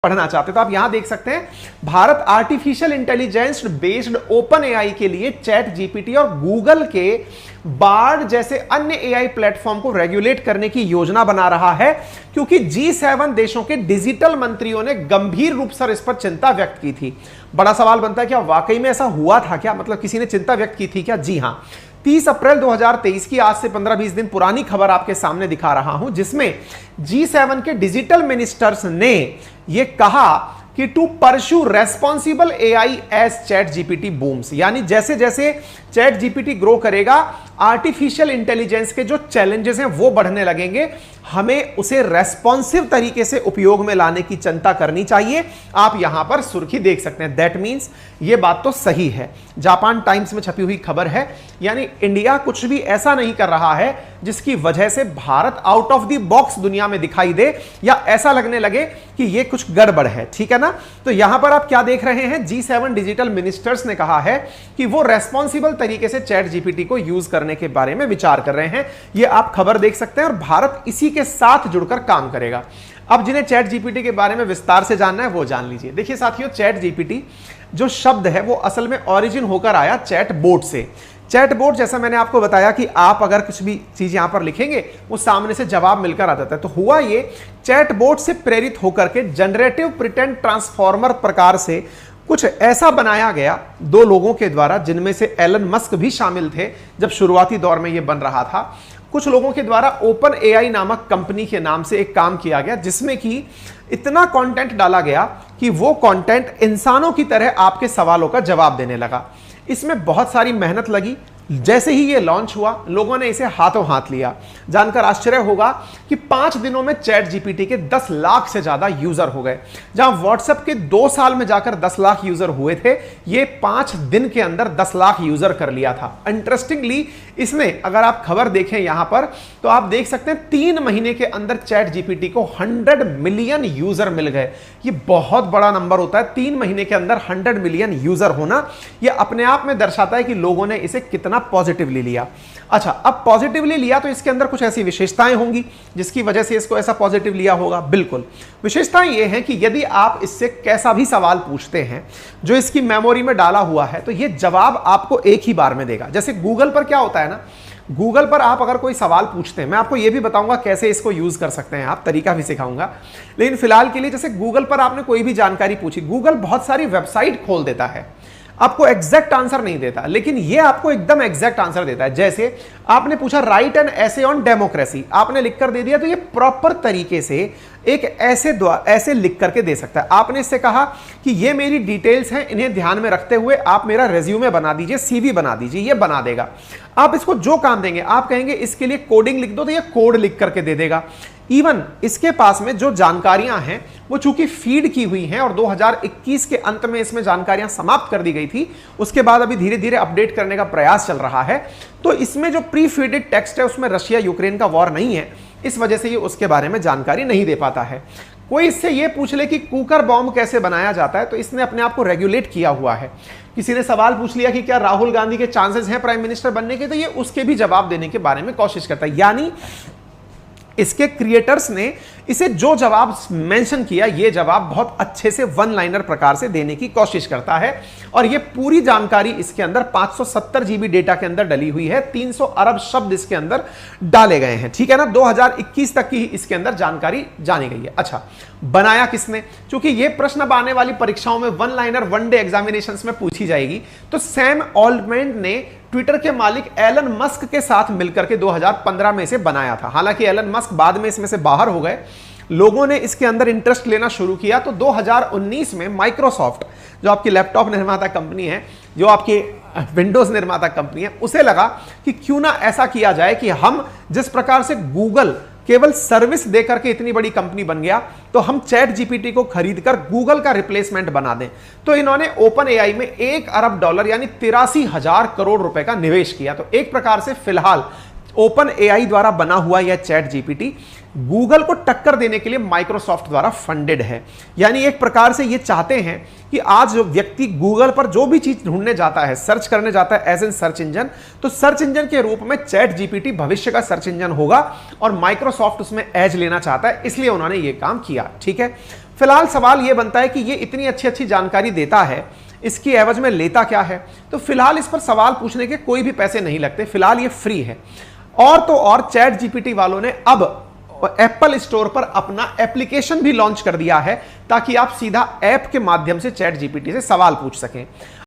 पढ़ना चाहते तो आप यहां देख सकते हैं, Bharat artificial intelligence based open AI के लिए चैट जीपीटी और गूगल के बार्ड जैसे अन्य एआई प्लेटफॉर्म को रेगुलेट करने की योजना बना रहा है, क्योंकि G7 देशों के डिजिटल मंत्रियों ने गंभीर रूप से इस पर चिंता व्यक्त की थी। बड़ा सवाल बनता है, क्या वाकई में ऐसा हुआ था क्या? मतलब किसी ने चिंता व्यक्त की थी क्या? जी हां, 30 अप्रैल 2023 की आज से 15-20 दिन पुरानी खबर आपके सामने दिखा रहा हूं, जिसमें G7 के डिजिटल मिनिस्टर्स ने यह कहा कि to pursue responsible AI as ChatGPT booms, यानी जैसे जैसे चैट जीपीटी ग्रो करेगा, आर्टिफिशियल इंटेलिजेंस के जो चैलेंजेस हैं वो बढ़ने लगेंगे, हमें उसे रेस्पॉन्सिव तरीके से उपयोग में लाने की चिंता करनी चाहिए। आप यहां पर सुर्खी देख सकते हैं, दैट मींस ये बात तो सही है, जापान टाइम्स में छपी हुई खबर है। यानी इंडिया कुछ भी ऐसा नहीं कर रहा है जिसकी वजह से Bharat out of the box दुनिया में दिखाई दे या ऐसा लगने लगे कि ये कुछ गड़बड़ है, ठीक है ना। तो यहां पर आप क्या देख रहे हैं, G7 डिजिटल मिनिस्टर्स ने कहा है कि वो रेस्पॉन्सिबल तरीके से चैट जीपीटी को यूज करने के बारे में विचार कर रहे हैं। ये आप खबर देख सकते हैं, और भारत इसी के साथ जुड़कर काम करेगा। अब जिन्हें चैट जीपीटी के बारे में विस्तार से जानना है वो जान लीजिए। देखिए साथियों, चैट जीपीटी जो शब्द है वो असल में ओरिजिन होकर आया चैट बोट से। चैट बोट, जैसा मैंने आपको बताया कि आप अगर कुछ भी चीज यहां पर लिखेंगे वो सामने से जवाब मिलकर आ जाता है। तो हुआ ये, चैट बोट से प्रेरित होकर के जनरेटिव प्रिटेंड ट्रांसफॉर्मर प्रकार से कुछ ऐसा बनाया गया दो लोगों के द्वारा, जिनमें से एलन मस्क भी शामिल थे जब शुरुआती दौर में यह बन रहा था। कुछ लोगों के द्वारा ओपन एआई नामक कंपनी के नाम से एक काम किया गया, जिसमें कि इतना कंटेंट डाला गया कि वो कंटेंट इंसानों की तरह आपके सवालों का जवाब देने लगा। इसमें बहुत सारी मेहनत लगी। जैसे ही ये लॉन्च हुआ, लोगों ने इसे हाथों हाथ लिया। जानकर आश्चर्य होगा कि 5 दिनों में चैट जीपीटी के 10 लाख से ज्यादा यूजर हो गए। जहां व्हाट्सएप के 2 साल में जाकर 10 लाख यूजर हुए थे, ये 5 दिन के अंदर 10 लाख यूजर कर लिया था। इंटरेस्टिंगली, इसने, अगर आप खबर देखें यहां पर, तो आप देख सकते हैं 3 महीने के अंदर चैट जीपीटी को 100 मिलियन यूजर मिल गए। ये बहुत बड़ा नंबर होता है, 3 महीने के अंदर 100 मिलियन यूजर होना। यह अपने आप में दर्शाता है कि लोगों ने इसे कितना पॉजिटिवली लिया। अच्छा, अब पॉजिटिवली लिया तो इसके अंदर कुछ ऐसी विशेषताएं होंगी जिसकी वजह से इसको ऐसा पॉजिटिव लिया होगा। बिल्कुल, विशेषताएं ये हैं कि यदि आप इससे कैसा भी सवाल पूछते हैं जो इसकी मेमोरी में डाला हुआ है, तो ये जवाब आपको एक ही बार में देगा। जैसे गूगल पर क्या होता है ना, गूगल पर आप अगर कोई सवाल पूछते हैं, मैं आपको यह भी बताऊंगा कैसे इसको यूज कर सकते हैं आप, तरीका भी सिखाऊंगा। लेकिन फिलहाल के लिए, जैसे गूगल पर आपने कोई भी जानकारी पूछी, गूगल बहुत सारी वेबसाइट खोल देता है, आपको एग्जैक्ट आंसर नहीं देता, लेकिन ये आपको एकदम एग्जैक्ट आंसर देता है। जैसे आपने पूछा right an essay on democracy, आपने लिखकर दे दिया, तो ये प्रॉपर तरीके से एक ऐसे लिख करके दे सकता है। आपने इससे कहा कि ये मेरी डिटेल्स हैं, इन्हें ध्यान में रखते हुए आप मेरा रेज्यूमे बना दीजिए, सीवी बना दीजिए, ये बना देगा। आप इसको जो काम देंगे, आप कहेंगे इसके लिए कोडिंग लिख दो, तो ये कोड लिख करके दे देगा। इवन इसके पास में जो जानकारियां हैं वो चूंकि फीड की हुई हैं, और 2021 के अंत में इसमें जानकारियां समाप्त कर दी गई थी, उसके बाद अभी धीरे धीरे अपडेट करने का प्रयास चल रहा है। तो इसमें जो प्री फीडेड टेक्स्ट है उसमें रशिया यूक्रेन का वॉर नहीं है, इस वजह से ये उसके बारे में जानकारी नहीं दे पाता है। कोई इससे ये पूछ ले कि कुकर बॉम्ब कैसे बनाया जाता है, तो इसने अपने आप को रेगुलेट किया हुआ है। किसी ने सवाल पूछ लिया कि क्या राहुल गांधी के चांसेस हैं प्राइम मिनिस्टर बनने के, तो ये उसके भी जवाब देने के बारे में कोशिश करता है। यानी इसके क्रिएटर्स ने इसे जो जवाब मेंशन किया, ये जवाब बहुत अच्छे से वन लाइनर प्रकार से देने की कोशिश करता है। और ये पूरी जानकारी इसके अंदर 570 जीबी डेटा के अंदर डली हुई है, 300 अरब शब्द इसके अंदर डाले गए हैं, ठीक है ना। 2021 तक की इसके अंदर जानकारी जानी गई है। अच्छा, बनाया किसने? क्योंकि ये प्रश्न अब आने वाली परीक्षाओं में one liner one day examinations में पूछी जाएगी। तो सैम ऑल्टमैन ने ट्विटर के मालिक एलन मस्क के साथ मिलकर के 2015 में इसे बनाया था। हालांकि एलन मस्क बाद में इसमें से बाहर हो गए, लोगों ने इसके अंदर इंटरेस्ट लेना शुरू किया। तो 2019 में माइक्रोसॉफ्ट, जो आपकी लैपटॉप निर्माता कंपनी है, जो आपकी विंडोज निर्माता कंपनी है, उसे लगा कि क्यों ना ऐसा किया जाए कि हम जिस प्रकार से गूगल केवल सर्विस देकर के इतनी बड़ी कंपनी बन गया, तो हम चैट जीपीटी को खरीदकर गूगल का रिप्लेसमेंट बना दें। तो इन्होंने ओपन एआई में $1 अरब यानी 83,000 करोड़ रुपए का निवेश किया। तो एक प्रकार से फिलहाल ओपन एआई द्वारा बना हुआ यह चैट जीपीटी गूगल को टक्कर देने के लिए माइक्रोसॉफ्ट द्वारा फंडेड है। यानी एक प्रकार से ये चाहते हैं कि आज जो व्यक्ति गूगल पर जो भी चीज ढूंढने जाता है, सर्च करने जाता है एज एन सर्च इंजन, तो सर्च इंजन के रूप में चैट जीपीटी भविष्य का सर्च इंजन होगा, और माइक्रोसॉफ्ट उसमें एज लेना चाहता है, इसलिए उन्होंने ये काम किया, ठीक है। फिलहाल सवाल यह बनता है कि ये इतनी अच्छी अच्छी जानकारी देता है, इसकी एवज में लेता क्या है? तो फिलहाल इस पर सवाल पूछने के कोई भी पैसे नहीं लगते, फिलहाल ये फ्री है। और तो और चैट जीपीटी वालों ने अब एप्पल स्टोर पर अपना एप्लीकेशन भी लॉन्च कर दिया है ताकि आप सीधा ऐप के माध्यम से चैट जीपीटी से सवाल पूछ सकें।